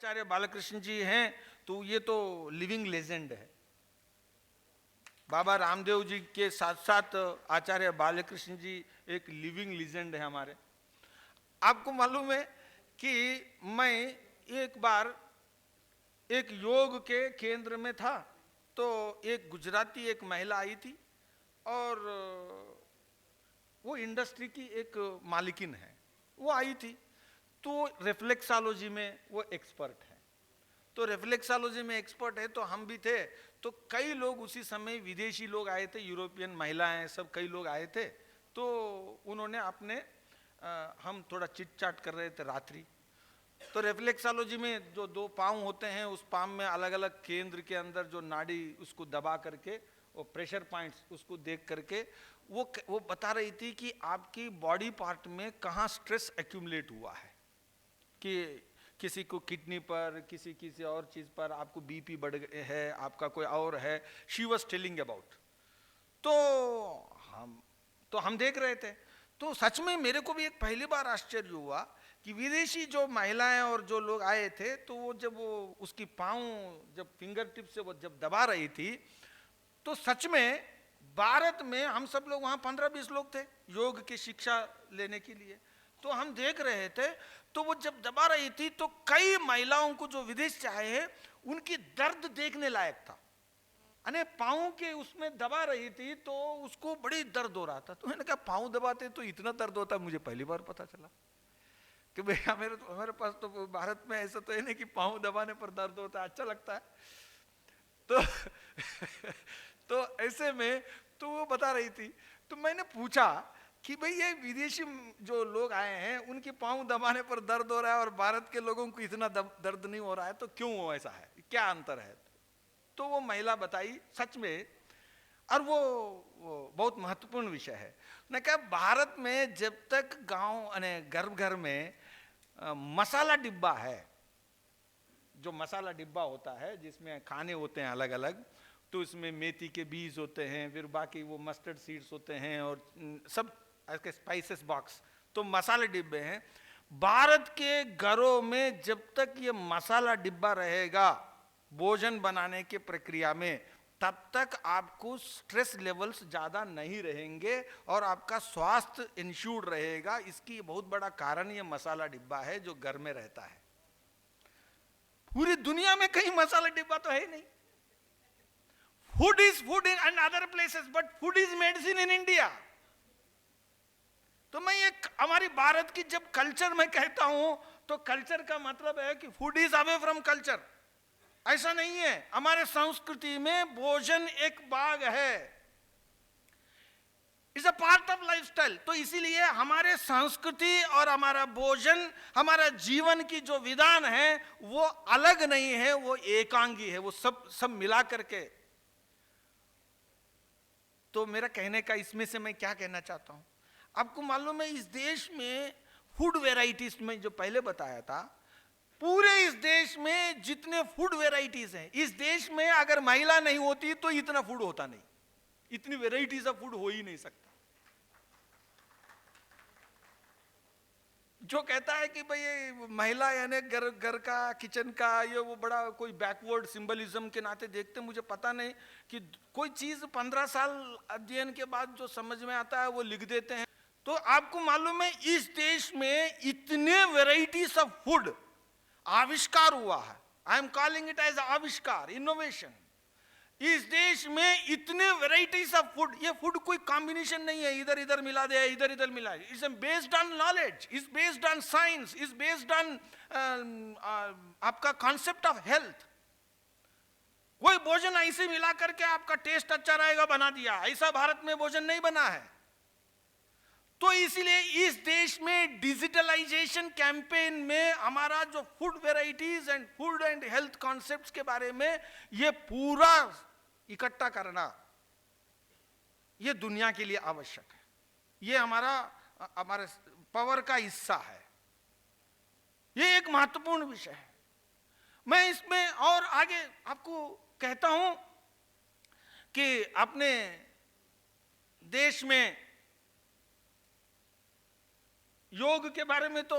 आचार्य बालकृष्ण जी हैं तो ये तो लिविंग लेजेंड है। बाबा रामदेव जी के साथ साथ आचार्य बालकृष्ण जी एक लिविंग लेजेंड है हमारे। आपको मालूम है कि मैं एक बार एक योग के केंद्र में था, तो एक गुजराती एक महिला आई थी और वो इंडस्ट्री की एक मालिकिन है, वो आई थी। तो रिफ्लेक्सोलॉजी में वो एक्सपर्ट है, तो रिफ्लेक्सोलॉजी में एक्सपर्ट है, तो हम भी थे। तो कई लोग उसी समय विदेशी लोग आए थे, यूरोपियन महिलाएं सब कई लोग आए थे। तो उन्होंने अपने हम थोड़ा चिट चाट कर रहे थे रात्रि। तो रिफ्लेक्सोलॉजी में जो दो पाँव होते हैं, उस पाँव में अलग अलग केंद्र के अंदर जो नाड़ी उसको दबा करके वो प्रेशर पॉइंट्स उसको देख करके वो बता रही थी कि आपकी बॉडी पार्ट में कहाँ स्ट्रेस एक्यूमुलेट हुआ है, कि किसी को किडनी पर, किसी और चीज़ पर आपको बीपी बढ़ गए है, आपका कोई और है। She was telling about. तो हम देख रहे थे। तो सच में मेरे को भी एक पहली बार आश्चर्य हुआ कि विदेशी जो महिलाएं और जो लोग आए थे, तो वो जब वो उसकी पाँव जब फिंगर टिप से वो जब दबा रही थी, तो सच में भारत में हम सब लोग वहाँ 15-20 लोग थे योग की शिक्षा लेने के लिए। तो हम देख रहे थे, तो वो जब दबा रही थी तो कई महिलाओं को जो विदेश से आए हैं उनकी दर्द देखने लायक था। अने पाँव के उसमें दबा रही थी तो उसको बड़ी दर्द हो रहा था। तो मैंने कहा पाँव दबाते तो इतना दर्द होता, मुझे पहली बार पता चला कि भैया हमारे पास तो भारत में ऐसा तो है नहीं कि पाँव दबाने पर दर्द होता है, अच्छा लगता है। तो तो ऐसे में तो वो बता रही थी। तो मैंने पूछा कि भाई ये विदेशी जो लोग आए हैं उनके पाँव दबाने पर दर्द हो रहा है और भारत के लोगों को इतना दर्द नहीं हो रहा है, तो क्यों वो ऐसा है, क्या अंतर है? तो वो महिला बताई सच में, और वो बहुत महत्वपूर्ण विषय है। मैं कहा भारत में जब तक गांव यानी घर घर में मसाला डिब्बा है, जो मसाला डिब्बा होता है जिसमें खाने होते हैं अलग अलग, तो इसमें मेथी के बीज होते हैं, फिर बाकी वो मस्टर्ड सीड्स होते हैं और सब ऐसे स्पाइसेस बॉक्स, तो मसाले डिब्बे हैं। भारत के घरों में जब तक ये मसाला डिब्बा रहेगा भोजन बनाने के प्रक्रिया में, तब तक आपको स्ट्रेस लेवल्स ज़्यादा नहीं रहेंगे और आपका स्वास्थ्य इंश्योर्ड रहेगा। इसकी बहुत बड़ा कारण ये मसाला डिब्बा है जो घर में रहता है। पूरी दुनिया में कहीं मसाला डिब्बा तो है नहीं। Food is food in other places, but food is medicine in India. तो मैं एक हमारी भारत की जब कल्चर में कहता हूं, तो कल्चर का मतलब है कि food is away from culture. ऐसा नहीं है, हमारे संस्कृति में भोजन एक भाग है, is a part of lifestyle. तो इसीलिए हमारे संस्कृति और हमारा भोजन, हमारा जीवन की जो विधान है वो अलग नहीं है, वो एकांगी है, वो सब मिला करके। तो मेरा कहने का इसमें से मैं क्या कहना चाहता हूं, आपको मालूम है इस देश में फूड वेराइटीज में जो पहले बताया था, पूरे इस देश में जितने फूड वेराइटीज हैं, इस देश में अगर महिला नहीं होती तो इतना फूड होता नहीं, इतनी वेराइटीज ऑफ फूड हो ही नहीं सकता। जो कहता है कि भाई ये महिला यानी घर का किचन का ये वो बड़ा कोई बैकवर्ड सिंबलिज्म के नाते देखते, मुझे पता नहीं कि कोई चीज 15 साल अध्ययन के बाद जो समझ में आता है वो लिख देते हैं। तो आपको मालूम है इस देश में इतने वेराइटीज ऑफ फूड आविष्कार हुआ है। I am calling it as आविष्कार, इनोवेशन। इस देश में इतने वेराइटीज ऑफ फूड, ये फूड कोई कॉम्बिनेशन नहीं है, इधर इधर मिला दे, इधर इधर मिला दे। It's based on knowledge, is based on science, is based on आपका कॉन्सेप्ट ऑफ हेल्थ। कोई भोजन ऐसे मिला करके आपका टेस्ट अच्छा रहेगा बना दिया, ऐसा भारत में भोजन नहीं बना है। तो इसलिए इस देश में डिजिटलाइजेशन कैंपेन में हमारा जो food varieties and food and health concepts के बारे में ये पूरा इकट्ठा करना, ये दुनिया के लिए आवश्यक है। ये हमारे पावर का हिस्सा है, ये एक महत्वपूर्ण विषय है। मैं इसमें और आगे आपको कहता हूं कि अपने देश में योग के बारे में तो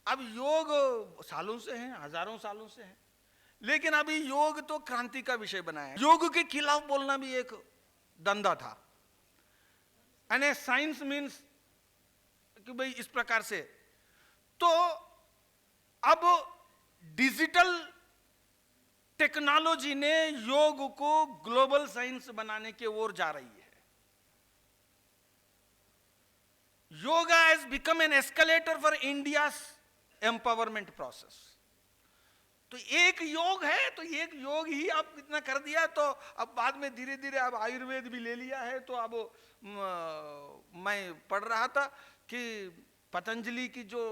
अब योग सालों से है, हजारों सालों से है, लेकिन अभी योग तो क्रांति का विषय बना है। योग के खिलाफ बोलना भी एक धंधा था। यानी साइंस मीन्स कि भाई इस प्रकार से, तो अब डिजिटल टेक्नोलॉजी ने योग को ग्लोबल साइंस बनाने की ओर जा रही है। Yoga has become an escalator for India's empowerment process. तो एक योग है, तो एक योग ही आप इतना कर दिया, तो अब बाद में धीरे धीरे अब आयुर्वेद भी ले लिया है। तो अब मैं पढ़ रहा था कि पतंजलि की जो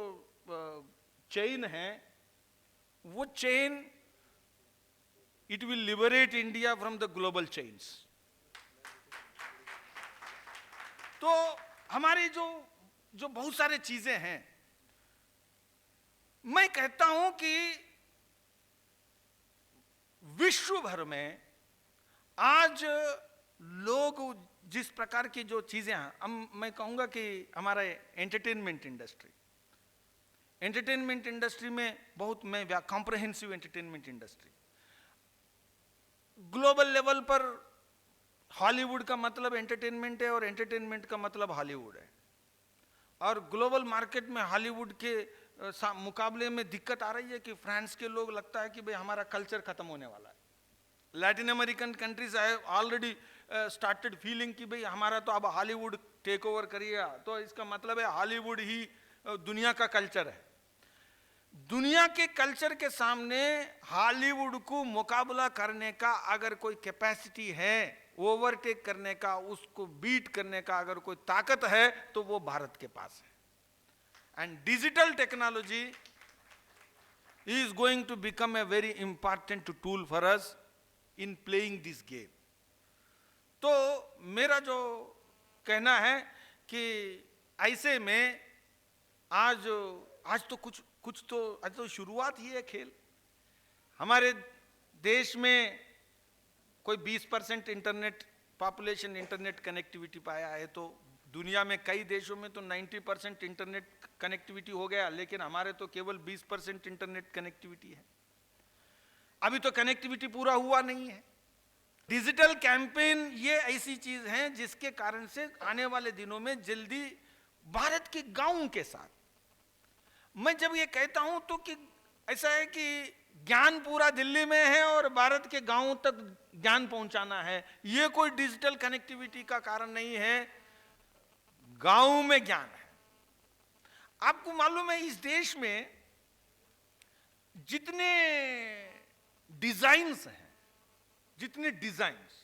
चेन है, वो chain it will liberate India from the global chains. तो हमारी जो बहुत सारे चीजें हैं, मैं कहता हूं कि विश्व भर में आज लोग जिस प्रकार की जो चीजें हैं, मैं कहूंगा कि हमारा एंटरटेनमेंट इंडस्ट्री में बहुत, मैं comprehensive entertainment industry global level पर, हॉलीवुड का मतलब एंटरटेनमेंट है और एंटरटेनमेंट का मतलब हॉलीवुड है। और ग्लोबल मार्केट में हॉलीवुड के मुकाबले में दिक्कत आ रही है कि फ्रांस के लोग लगता है कि भाई हमारा कल्चर खत्म होने वाला है। Latin American countries have already started feeling कि भाई हमारा तो अब हॉलीवुड टेक ओवर करिएगा, तो इसका मतलब है हॉलीवुड ही दुनिया का कल्चर है। दुनिया के कल्चर के सामने हॉलीवुड को मुकाबला करने का अगर कोई कैपेसिटी है, ओवरटेक करने का, उसको बीट करने का अगर कोई ताकत है, तो वो भारत के पास है। And digital technology is going to become a very important tool for us in playing this game. तो मेरा जो कहना है कि ऐसे में आज तो कुछ तो आज तो शुरुआत ही है खेल। हमारे देश में कोई 20% इंटरनेट पॉपुलेशन इंटरनेट कनेक्टिविटी पाया है, तो दुनिया में कई देशों में तो 90% इंटरनेट कनेक्टिविटी हो गया, लेकिन हमारे तो केवल 20% इंटरनेट कनेक्टिविटी है। अभी तो कनेक्टिविटी पूरा हुआ नहीं है। डिजिटल कैंपेन ये ऐसी चीज है जिसके कारण से आने वाले दिनों में जल्दी भारत के गांवों के साथ, मैं जब ये कहता हूं तो कि ऐसा है कि ज्ञान पूरा दिल्ली में है और भारत के गांवों तक ज्ञान पहुंचाना है, ये कोई डिजिटल कनेक्टिविटी का कारण नहीं है, गांव में ज्ञान है। आपको मालूम है इस देश में जितने डिजाइन्स हैं, जितने डिजाइन्स,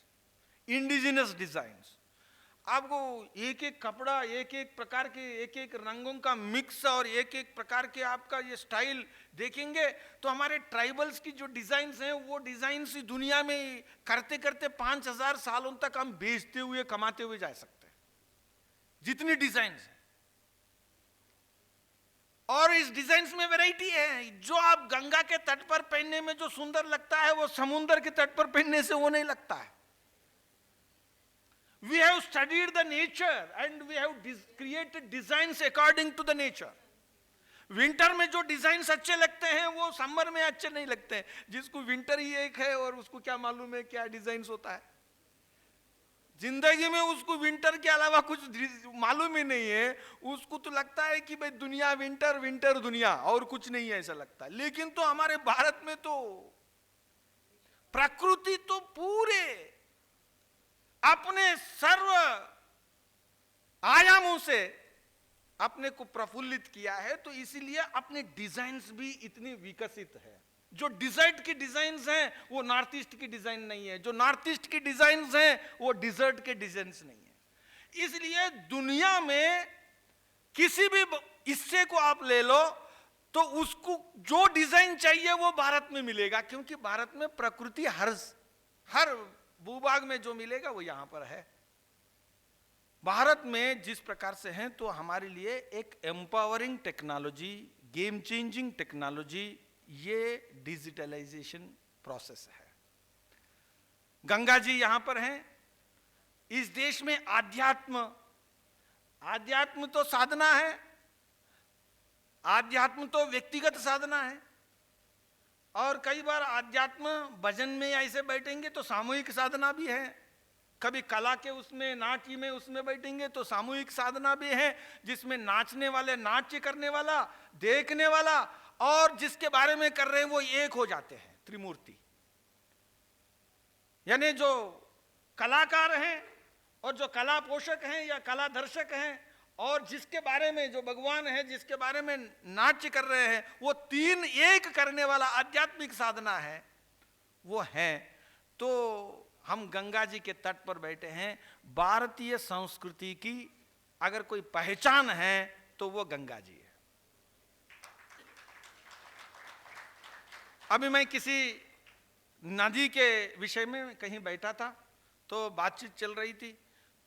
इंडिजिनस डिजाइन्स, आपको एक एक कपड़ा, एक एक प्रकार के, एक एक रंगों का मिक्स और एक एक प्रकार के आपका ये स्टाइल देखेंगे तो हमारे ट्राइबल्स की जो डिजाइन्स हैं, वो डिजाइन्स दुनिया में करते करते 5000 सालों तक हम बेचते हुए, कमाते हुए जा सकते हैं, जितनी डिजाइन्स हैं। और इस डिजाइन्स में वैरायटी है। जो आप गंगा के तट पर पहनने में जो सुंदर लगता है, वो समुद्र के तट पर पहनने से वो नहीं लगता है। We have studied the nature and we have created designs according to the nature. Winter में जो डिजाइन्स अच्छे लगते हैं वो समर में अच्छे नहीं लगते हैं। जिसको विंटर ही एक है और उसको क्या मालूम है क्या डिजाइन्स होता है। जिंदगी में उसको विंटर के अलावा कुछ मालूम ही नहीं है। उसको तो लगता है कि भाई दुनिया विंटर, विंटर दुनिया, और कुछ नहीं है ऐसा लगता है। लेकिन तो हमारे भारत में तो प्रकृति तो पूरे अपने सर्व आयामों से अपने को प्रफुल्लित किया है, तो इसीलिए अपने डिजाइन्स भी इतने विकसित है। जो डिजर्ट की डिजाइन्स हैं वो नॉर्थ ईस्ट की डिजाइन नहीं है, जो नॉर्थ ईस्ट की डिजाइन्स हैं वो डिजर्ट के डिजाइन्स नहीं है। इसलिए दुनिया में किसी भी हिस्से को आप ले लो तो उसको जो डिजाइन चाहिए वो भारत में मिलेगा, क्योंकि भारत में प्रकृति हर भूभाग में जो मिलेगा वो यहां पर है। भारत में जिस प्रकार से है, तो हमारे लिए एक empowering technology, game changing technology, ये डिजिटलाइजेशन प्रोसेस है। गंगा जी यहां पर हैं। इस देश में आध्यात्म तो साधना है। आध्यात्म तो व्यक्तिगत साधना है, और कई बार आध्यात्म भजन में ऐसे बैठेंगे तो सामूहिक साधना भी है, कभी कला के उसमें नाट्य में उसमें बैठेंगे तो सामूहिक साधना भी है, जिसमें नाचने वाले, नाट्य करने वाला, देखने वाला और जिसके बारे में कर रहे हैं वो एक हो जाते हैं, त्रिमूर्ति। यानी जो कलाकार हैं और जो कला पोषक हैं या कला दर्शक हैं और जिसके बारे में जो भगवान है, जिसके बारे में नाट्य कर रहे हैं, वो तीन एक करने वाला आध्यात्मिक साधना है, वो है। तो हम गंगा जी के तट पर बैठे हैं। भारतीय संस्कृति की अगर कोई पहचान है तो वो गंगा जी है। अभी मैं किसी नदी के विषय में कहीं बैठा था तो बातचीत चल रही थी,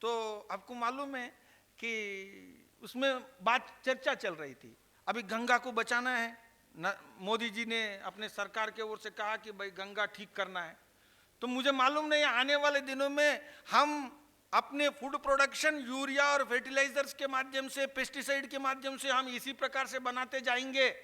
तो आपको मालूम है कि उसमें चर्चा चल रही थी, अभी गंगा को बचाना है, मोदी जी ने अपने सरकार के ओर से कहा कि भाई गंगा ठीक करना है। तो मुझे मालूम नहीं आने वाले दिनों में हम अपने फूड प्रोडक्शन यूरिया और फर्टिलाइजर्स के माध्यम से, पेस्टिसाइड के माध्यम से हम इसी प्रकार से बनाते जाएंगे,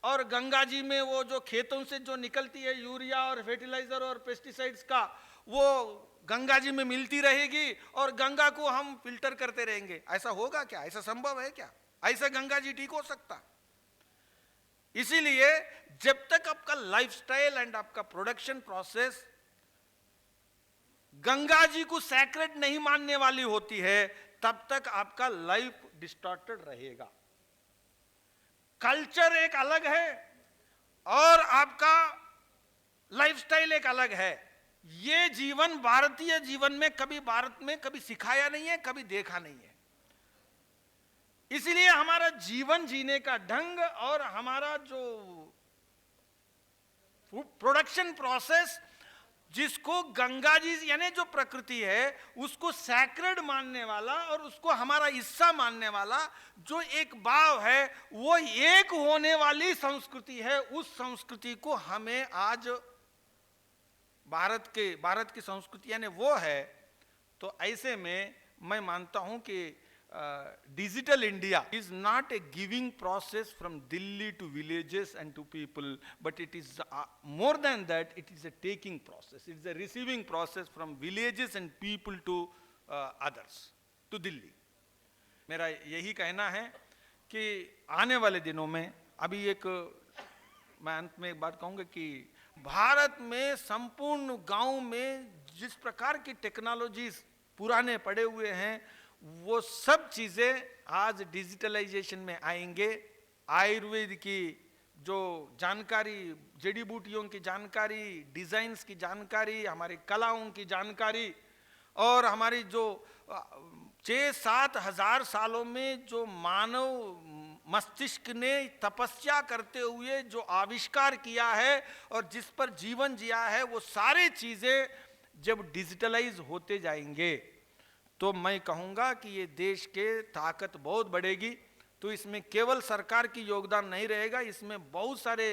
और गंगा जी में वो जो खेतों से जो निकलती है यूरिया और फर्टिलाइजर और पेस्टिसाइड्स का, वो गंगा जी में मिलती रहेगी और गंगा को हम फिल्टर करते रहेंगे। ऐसा होगा क्या? ऐसा संभव है क्या? ऐसा गंगा जी ठीक हो सकता? इसीलिए जब तक आपका लाइफस्टाइल एंड आपका प्रोडक्शन प्रोसेस गंगा जी को सैक्रेड नहीं मानने वाली होती है, तब तक आपका लाइफ डिस्टॉर्टेड रहेगा। कल्चर एक अलग है और आपका लाइफस्टाइल एक अलग है। ये जीवन भारतीय जीवन में कभी, भारत में कभी सिखाया नहीं है, कभी देखा नहीं है। इसलिए हमारा जीवन जीने का ढंग और हमारा जो प्रोडक्शन प्रोसेस, जिसको गंगा जी यानी जो प्रकृति है उसको सैक्रेड मानने वाला और उसको हमारा हिस्सा मानने वाला जो एक भाव है, वो एक होने वाली संस्कृति है। उस संस्कृति को हमें आज भारत की संस्कृति यानी वो है। तो ऐसे में मैं मानता हूं कि digital India is not a giving process from Delhi to villages and to people, but it is more than that, it is a taking process, it is a receiving process from villages and people to others, to Delhi. मेरा यही कहना है कि आने वाले दिनों में, अभी एक मैं अंत में एक बात कहूंगा कि भारत में संपूर्ण गांव में जिस प्रकार की टेक्नोलॉजीज पुराने पड़े हुए हैं, वो सब चीजें आज डिजिटलाइजेशन में आएंगे। आयुर्वेद की जो जानकारी, जड़ी बूटियों की जानकारी, डिजाइन्स की जानकारी, हमारी कलाओं की जानकारी, और हमारी जो 6-7 हजार सालों में जो मानव मस्तिष्क ने तपस्या करते हुए जो आविष्कार किया है और जिस पर जीवन जिया है, वो सारी चीजें जब डिजिटलाइज होते जाएंगे तो मैं कहूँगा कि ये देश के ताकत बहुत बढ़ेगी। तो इसमें केवल सरकार की योगदान नहीं रहेगा, इसमें बहुत सारे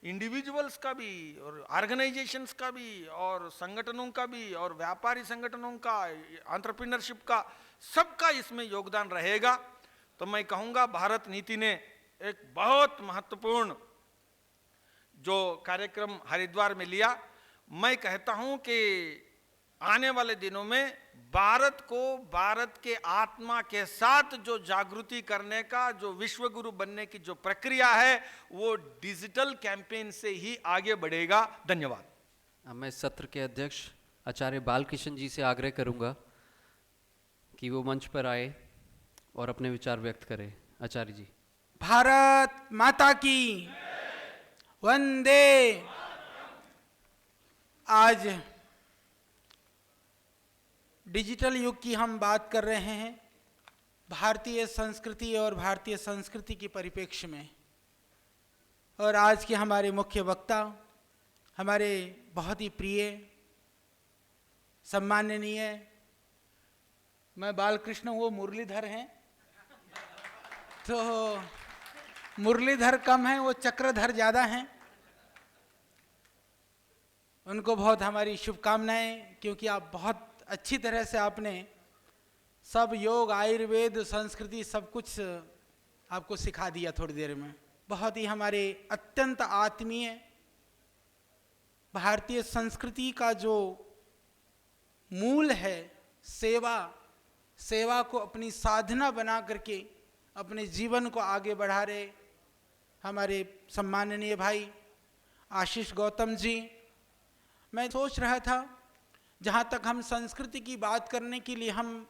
इंडिविजुअल्स का भी और ऑर्गेनाइजेशंस का भी और संगठनों का भी और व्यापारी संगठनों का, एंटरप्रेन्योरशिप का, सबका इसमें योगदान रहेगा। तो मैं कहूँगा भारत नीति ने एक बहुत महत्वपूर्ण जो कार्यक्रम हरिद्वार में लिया, मैं कहता हूँ कि आने वाले दिनों में भारत को भारत के आत्मा के साथ जो जागृति करने का, जो विश्व गुरु बनने की जो प्रक्रिया है, वो डिजिटल कैंपेन से ही आगे बढ़ेगा। धन्यवाद। मैं सत्र के अध्यक्ष आचार्य बालकृष्ण जी से आग्रह करूंगा कि वो मंच पर आए और अपने विचार व्यक्त करें। आचार्य जी। भारत माता की वंदे। आज डिजिटल युग की हम बात कर रहे हैं भारतीय संस्कृति और भारतीय संस्कृति के परिप्रेक्ष्य में, और आज के हमारे मुख्य वक्ता, हमारे बहुत ही प्रिय सम्माननीय, मैं बालकृष्ण, वो मुरलीधर हैं, तो मुरलीधर कम हैं, वो चक्रधर ज़्यादा हैं। उनको बहुत हमारी शुभकामनाएं, क्योंकि आप बहुत अच्छी तरह से आपने सब योग, आयुर्वेद, संस्कृति सब कुछ आपको सिखा दिया थोड़ी देर में। बहुत ही हमारे अत्यंत आत्मीय भारतीय संस्कृति का जो मूल है सेवा, सेवा को अपनी साधना बना करके अपने जीवन को आगे बढ़ा रहे हमारे सम्माननीय भाई आशीष गौतम जी। मैं सोच रहा था, जहाँ तक हम संस्कृति की बात करने के लिए हम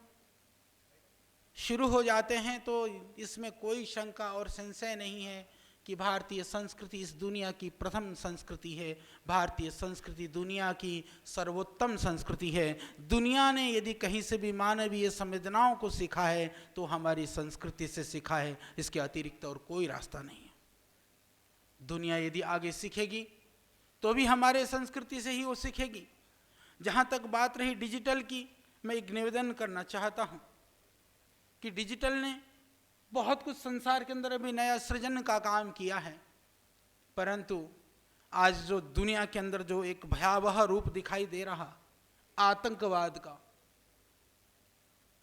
शुरू हो जाते हैं तो इसमें कोई शंका और संशय नहीं है कि भारतीय संस्कृति इस दुनिया की प्रथम संस्कृति है। भारतीय संस्कृति दुनिया की सर्वोत्तम संस्कृति है। दुनिया ने यदि कहीं से भी मानवीय संवेदनाओं को सीखा है तो हमारी संस्कृति से सीखा है, इसके अतिरिक्त और कोई रास्ता नहीं है। दुनिया यदि आगे सीखेगी तो भी हमारे संस्कृति से ही वो सीखेगी। जहाँ तक बात रही डिजिटल की, मैं एक निवेदन करना चाहता हूँ कि डिजिटल ने बहुत कुछ संसार के अंदर अभी नया सृजन का काम किया है, परंतु आज जो दुनिया के अंदर जो एक भयावह रूप दिखाई दे रहा आतंकवाद का,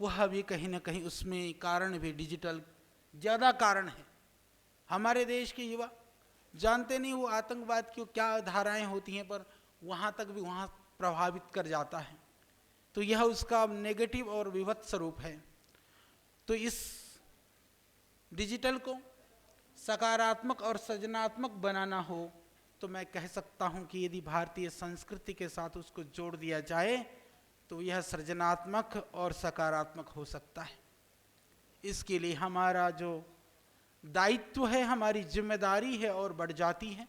वह भी कहीं ना कहीं उसमें कारण भी डिजिटल ज़्यादा कारण है। हमारे देश के युवा जानते नहीं वो आतंकवाद की क्या धाराएं होती हैं, पर वहाँ तक भी वहाँ प्रभावित कर जाता है। तो यह उसका नेगेटिव और विभत्स रूप है। तो इस डिजिटल को सकारात्मक और सृजनात्मक बनाना हो तो मैं कह सकता हूं कि यदि भारतीय संस्कृति के साथ उसको जोड़ दिया जाए तो यह सृजनात्मक और सकारात्मक हो सकता है। इसके लिए हमारा जो दायित्व है, हमारी जिम्मेदारी है और बढ़ जाती है।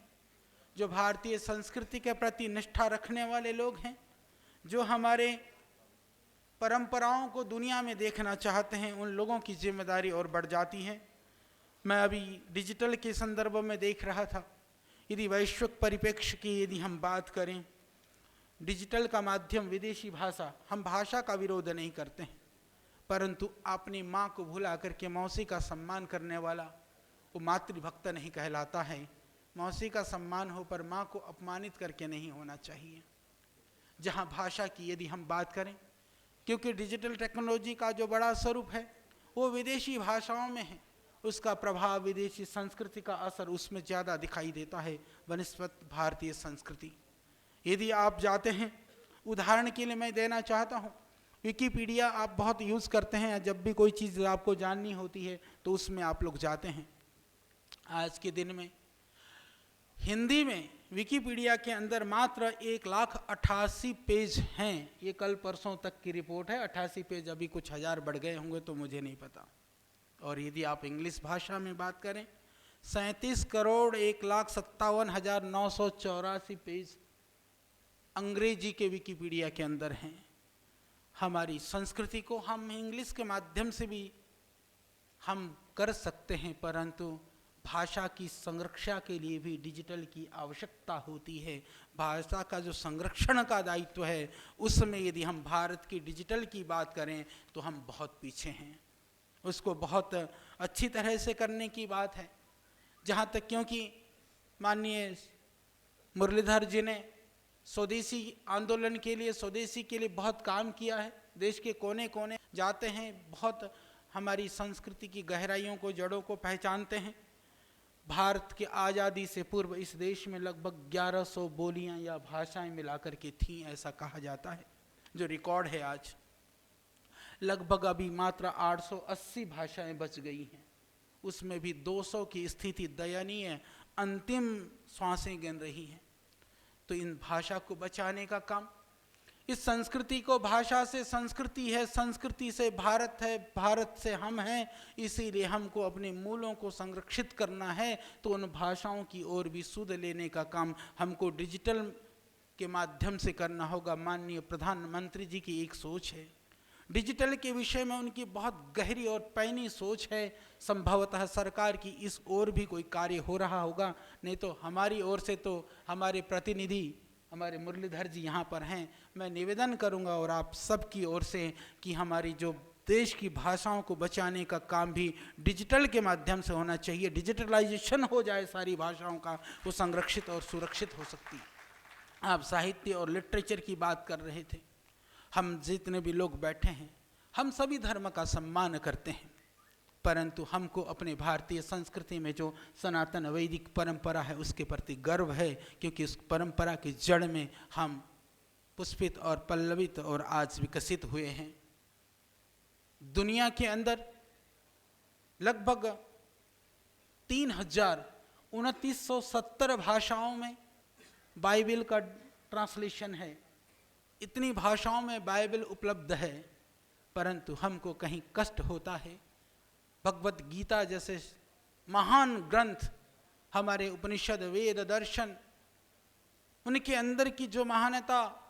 जो भारतीय संस्कृति के प्रति निष्ठा रखने वाले लोग हैं, जो हमारे परंपराओं को दुनिया में देखना चाहते हैं, उन लोगों की जिम्मेदारी और बढ़ जाती है। मैं अभी डिजिटल के संदर्भ में देख रहा था, यदि वैश्विक परिप्रेक्ष्य की यदि हम बात करें, डिजिटल का माध्यम विदेशी भाषा, हम भाषा का विरोध नहीं करते हैं, परंतु अपनी माँ को भुला करके मौसी का सम्मान करने वाला वो मातृभक्त नहीं कहलाता है। मौसी का सम्मान हो पर माँ को अपमानित करके नहीं होना चाहिए। जहाँ भाषा की यदि हम बात करें, क्योंकि डिजिटल टेक्नोलॉजी का जो बड़ा स्वरूप है वो विदेशी भाषाओं में है, उसका प्रभाव, विदेशी संस्कृति का असर उसमें ज़्यादा दिखाई देता है बनिस्बत भारतीय संस्कृति। यदि आप जाते हैं, उदाहरण के लिए मैं देना चाहता हूँ, विकिपीडिया आप बहुत यूज़ करते हैं, जब भी कोई चीज़ आपको जाननी होती है तो उसमें आप लोग जाते हैं। आज के दिन में हिंदी में विकिपीडिया के अंदर मात्र 1,88,000 पेज हैं। ये कल परसों तक की रिपोर्ट है। 88 पेज, अभी कुछ हज़ार बढ़ गए होंगे तो मुझे नहीं पता। और यदि आप इंग्लिश भाषा में बात करें, 37,51,57,984 पेज अंग्रेजी के विकिपीडिया के अंदर हैं। हमारी संस्कृति को हम इंग्लिश के माध्यम से भी हम कर सकते हैं, परंतु भाषा की संरक्षा के लिए भी डिजिटल की आवश्यकता होती है। भाषा का जो संरक्षण का दायित्व है, उसमें यदि हम भारत की डिजिटल की बात करें तो हम बहुत पीछे हैं। उसको बहुत अच्छी तरह से करने की बात है। जहाँ तक, क्योंकि माननीय मुरलीधर जी ने स्वदेशी आंदोलन के लिए, स्वदेशी के लिए बहुत काम किया है। देश के कोने कोने जाते हैं, बहुत हमारी संस्कृति की गहराइयों को, जड़ों को पहचानते हैं। भारत की आज़ादी से पूर्व इस देश में लगभग 1100 बोलियां या भाषाएं मिलाकर के थीं, ऐसा कहा जाता है, जो रिकॉर्ड है आज। लगभग अभी मात्र 880 भाषाएं बच गई हैं, उसमें भी 200 की स्थिति दयनीय, अंतिम श्वासें गिन रही हैं। तो इन भाषा को बचाने का काम, इस संस्कृति को, भाषा से संस्कृति है, संस्कृति से भारत है, भारत से हम हैं, इसीलिए हमको अपने मूलों को संरक्षित करना है। तो उन भाषाओं की ओर भी सुध लेने का काम हमको डिजिटल के माध्यम से करना होगा। माननीय प्रधानमंत्री जी की एक सोच है, डिजिटल के विषय में उनकी बहुत गहरी और पैनी सोच है। संभवतः सरकार की इस ओर भी कोई कार्य हो रहा होगा, नहीं तो हमारी ओर से तो हमारे प्रतिनिधि हमारे मुरलीधर जी यहाँ पर हैं। मैं निवेदन करूँगा और आप सब की ओर से कि हमारी जो देश की भाषाओं को बचाने का काम भी डिजिटल के माध्यम से होना चाहिए। डिजिटलाइजेशन हो जाए सारी भाषाओं का, वो संरक्षित और सुरक्षित हो सकती है। आप साहित्य और लिटरेचर की बात कर रहे थे। हम जितने भी लोग बैठे हैं, हम सभी धर्म का सम्मान करते हैं, परंतु हमको अपने भारतीय संस्कृति में जो सनातन वैदिक परंपरा है उसके प्रति गर्व है, क्योंकि उस परंपरा की जड़ में हम पुष्पित और पल्लवित और आज विकसित हुए हैं। दुनिया के अंदर लगभग 3,2970 भाषाओं में बाइबल का ट्रांसलेशन है। इतनी भाषाओं में बाइबल उपलब्ध है, परंतु हमको कहीं कष्ट होता है। भगवत गीता जैसे महान ग्रंथ, हमारे उपनिषद, वेद, दर्शन, उनके अंदर की जो महानता,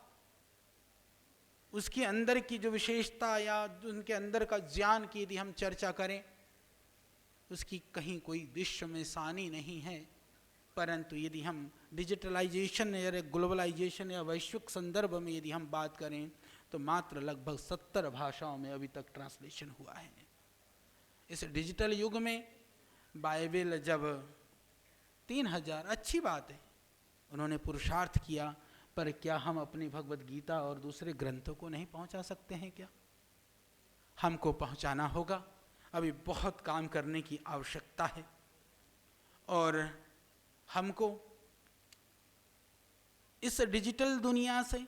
उसके अंदर की जो विशेषता या उनके अंदर का ज्ञान की यदि हम चर्चा करें, उसकी कहीं कोई विश्व में सानी नहीं है। परंतु यदि हम डिजिटलाइजेशन या ग्लोबलाइजेशन या वैश्विक संदर्भ में यदि हम बात करें तो मात्र लगभग 70 भाषाओं में अभी तक ट्रांसलेशन हुआ है। इस डिजिटल युग में बाइबल जब 3,000, अच्छी बात है, उन्होंने पुरुषार्थ किया, पर क्या हम अपनी भगवत गीता और दूसरे ग्रंथों को नहीं पहुंचा सकते हैं? क्या हमको पहुंचाना होगा। अभी बहुत काम करने की आवश्यकता है और हमको इस डिजिटल दुनिया से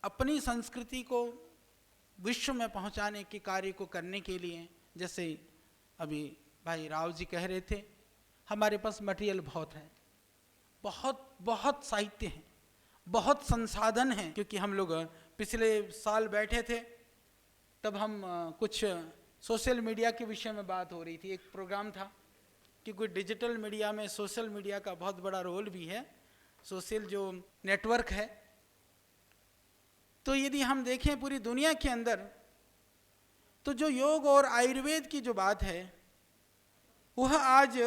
अपनी संस्कृति को विश्व में पहुंचाने के कार्य को करने के लिए, जैसे अभी भाई राव जी कह रहे थे, हमारे पास मटेरियल बहुत है, बहुत साहित्य है, बहुत संसाधन हैं। क्योंकि हम लोग पिछले साल बैठे थे, तब हम कुछ सोशल मीडिया के विषय में बात हो रही थी। एक प्रोग्राम था कि कोई डिजिटल मीडिया में सोशल मीडिया का बहुत बड़ा रोल भी है, सोशल जो नेटवर्क है। तो यदि हम देखें पूरी दुनिया के अंदर, तो जो योग और आयुर्वेद की जो बात है, वह आज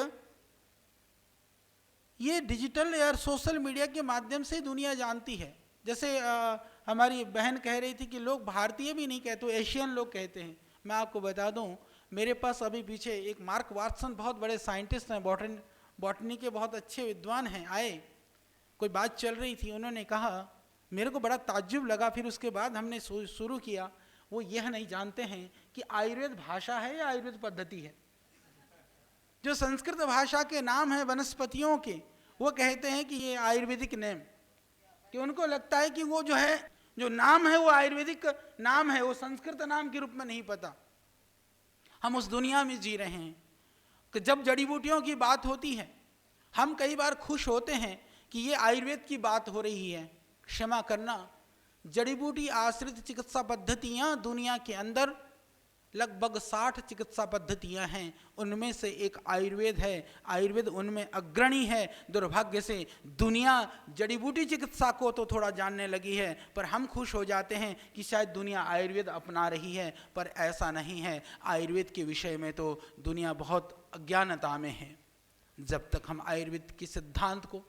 ये डिजिटल या सोशल मीडिया के माध्यम से दुनिया जानती है। जैसे हमारी बहन कह रही थी कि लोग भारतीय भी नहीं कहते, एशियन लोग कहते हैं। मैं आपको बता दूं, मेरे पास अभी पीछे एक मार्क वाटसन, बहुत बड़े साइंटिस्ट हैं, बॉटनी के बहुत अच्छे विद्वान हैं, आए, कोई बात चल रही थी, उन्होंने कहा, मेरे को बड़ा ताज्जुब लगा। फिर उसके बाद हमने शुरू किया, वो यह नहीं जानते हैं कि आयुर्वेद भाषा है या आयुर्वेद पद्धति है। जो संस्कृत भाषा के नाम है वनस्पतियों के, वो कहते हैं कि ये आयुर्वेदिक नेम, कि उनको लगता है कि वो जो है, जो नाम है वो आयुर्वेदिक नाम है, वो संस्कृत नाम के रूप में नहीं पता। हम उस दुनिया में जी रहे हैं कि जब जड़ी बूटियों की बात होती है, हम कई बार खुश होते हैं कि ये आयुर्वेद की बात हो रही है। क्षमा करना, जड़ी बूटी आश्रित चिकित्सा पद्धतियां दुनिया के अंदर लगभग 60 चिकित्सा पद्धतियां हैं, उनमें से एक आयुर्वेद है। आयुर्वेद उनमें अग्रणी है। दुर्भाग्य से दुनिया जड़ी बूटी चिकित्सा को तो थोड़ा जानने लगी है, पर हम खुश हो जाते हैं कि शायद दुनिया आयुर्वेद अपना रही है, पर ऐसा नहीं है। आयुर्वेद के विषय में तो दुनिया बहुत अज्ञानता में है। जब तक हम आयुर्वेद के सिद्धांत को,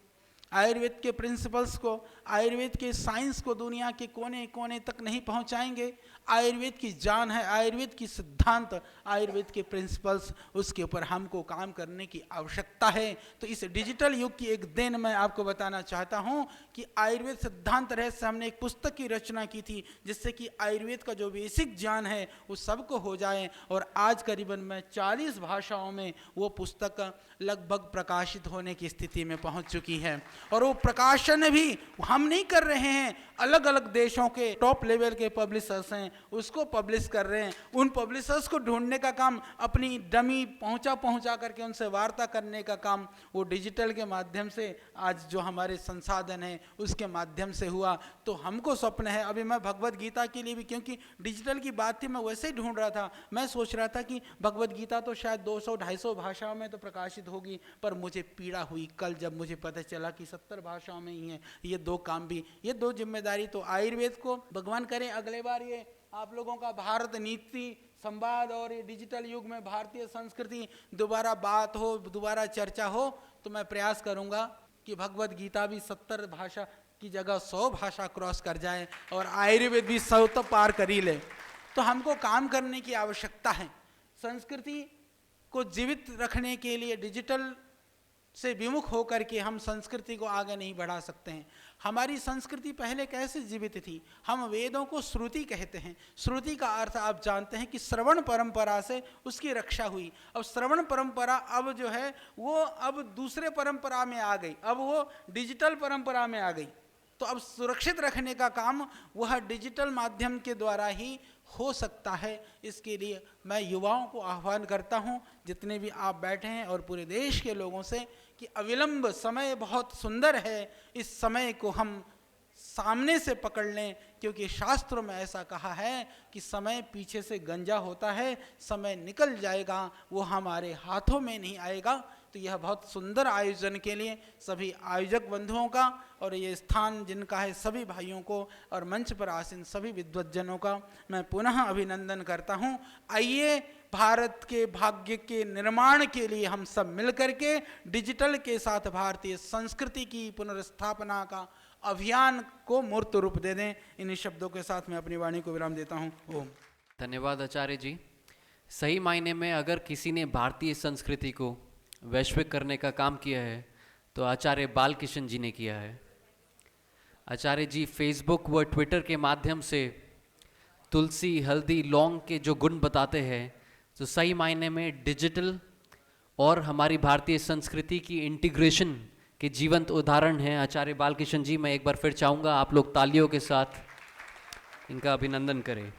आयुर्वेद के प्रिंसिपल्स को, आयुर्वेद के साइंस को दुनिया के कोने कोने तक नहीं पहुंचाएंगे, आयुर्वेद की जान है, आयुर्वेद की सिद्धांत, आयुर्वेद के प्रिंसिपल्स, उसके ऊपर हमको काम करने की आवश्यकता है। तो इस डिजिटल युग की एक दिन मैं आपको बताना चाहता हूं कि आयुर्वेद सिद्धांत रहस्य, हमने एक पुस्तक की रचना की थी, जिससे कि आयुर्वेद का जो बेसिक ज्ञान है वो सबको हो जाए। और आज करीबन मैं 40 भाषाओं में वो पुस्तक लगभग प्रकाशित होने की स्थिति में पहुंच चुकी है। और वो प्रकाशन भी हम नहीं कर रहे हैं, अलग अलग देशों के टॉप लेवल के पब्लिशर्स हैं, उसको पब्लिश कर रहे हैं। उन पब्लिशर्स को ढूंढने का काम, अपनी डमी पहुंचा करके उनसे वार्ता करने का काम वो डिजिटल के माध्यम से, आज जो हमारे संसाधन हैं उसके माध्यम से हुआ। तो हमको स्वप्न है, अभी मैं भगवत गीता के लिए भी, क्योंकि डिजिटल की बात थी, मैं वैसे ही ढूंढ रहा था। मैं सोच रहा था कि भगवत गीता तो शायद 200-250 भाषाओं में तो प्रकाशित होगी, पर मुझे पीड़ा हुई कल जब मुझे पता चला कि 70 भाषाओं में ही है। ये दो काम भी, ये दो जिम्मेदारी तो आयुर्वेद को, भगवान करे अगले बार ये आप लोगों का भारत नीति संवाद और ये डिजिटल युग में भारतीय संस्कृति दोबारा बात हो, दोबारा चर्चा हो, तो मैं प्रयास करूंगा कि भगवत गीता भी 70 भाषा की जगह 100 भाषा क्रॉस कर जाए और आयुर्वेद भी 100 तो पार कर ही ले। तो हमको काम करने की आवश्यकता है। संस्कृति को जीवित रखने के लिए डिजिटल से विमुख होकर के हम संस्कृति को आगे नहीं बढ़ा सकते हैं। हमारी संस्कृति पहले कैसे जीवित थी? हम वेदों को श्रुति कहते हैं। श्रुति का अर्थ आप जानते हैं कि श्रवण परंपरा से उसकी रक्षा हुई। अब श्रवण परंपरा अब जो है वो अब दूसरे परंपरा में आ गई, अब वो डिजिटल परंपरा में आ गई। तो अब सुरक्षित रखने का काम वह डिजिटल माध्यम के द्वारा ही हो सकता है। इसके लिए मैं युवाओं को आह्वान करता हूं, जितने भी आप बैठे हैं और पूरे देश के लोगों से, कि अविलंब समय बहुत सुंदर है, इस समय को हम सामने से पकड़ लें, क्योंकि शास्त्रों में ऐसा कहा है कि समय पीछे से गंजा होता है, समय निकल जाएगा, वो हमारे हाथों में नहीं आएगा। तो यह बहुत सुंदर आयोजन के लिए सभी आयोजक बंधुओं का और ये स्थान जिनका है सभी भाइयों को और मंच पर आसीन सभी विद्वज्जनों का मैं पुनः अभिनंदन करता हूँ। आइए भारत के भाग्य के निर्माण के लिए हम सब मिलकर के डिजिटल के साथ भारतीय संस्कृति की पुनर्स्थापना का अभियान को मूर्त रूप दे दें। इन्हीं शब्दों के साथ मैं अपनी वाणी को विराम देता हूँ। ओम। धन्यवाद आचार्य जी। सही मायने में अगर किसी ने भारतीय संस्कृति को वैश्विक करने का काम किया है तो आचार्य बालकिशन जी ने किया है। आचार्य जी फेसबुक व ट्विटर के माध्यम से तुलसी, हल्दी, लौंग के जो गुण बताते हैं, तो सही मायने में डिजिटल और हमारी भारतीय संस्कृति की इंटीग्रेशन के जीवंत उदाहरण हैं आचार्य बालकिशन जी। मैं एक बार फिर चाहूँगा आप लोग तालियों के साथ इनका अभिनंदन करें।